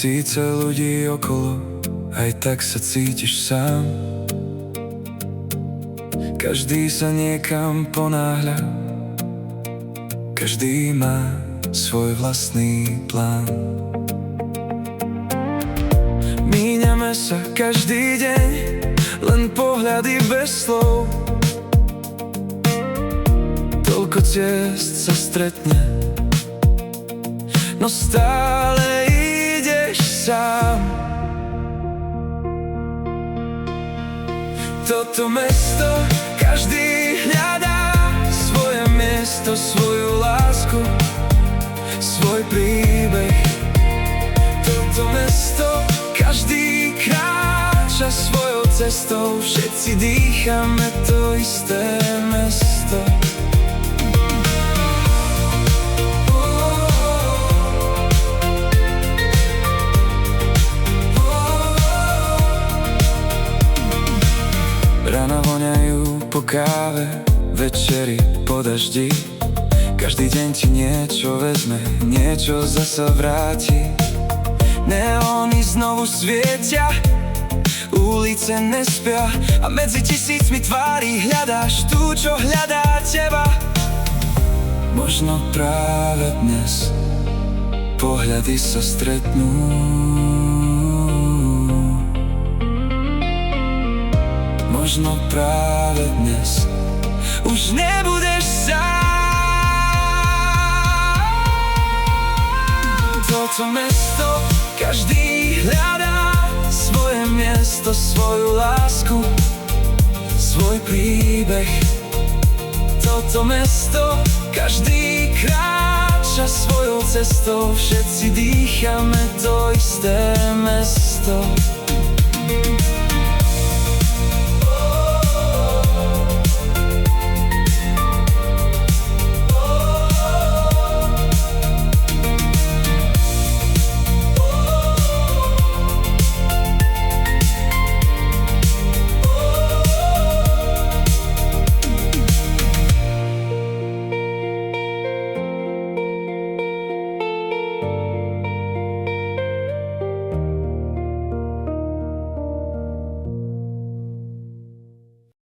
tisíce ľudí okolo, aj tak sa cítiš sám. Každý sa niekam ponáhľa, každý má svoj vlastný plán. Míňame sa každý deň, len pohľady bez slov. Toľko ciest sa stretne, no stále ideš sám. Toto mesto každý hľadá svoje miesto, svoju lásku, svoj príbeh. Toto mesto každý kráča svojou cestou, všetci dýchame to isté mesto. Rána voňajú po káve, večeri po daždi. Každý deň ti niečo vezme, niečo zasa vráti. Neóny znovu svietia, ulice nespia a medzi tisícmi tvári hľadáš tú, čo hľadá teba. Možno práve dnes pohľady sa stretnú. Možno práve dnes už nebudeš sám. Toto mesto každý hľadá svoje miesto, svoju lásku, svoj príbeh. Toto mesto každý kráča svojou cestou, všetci dýchame to isté mesto.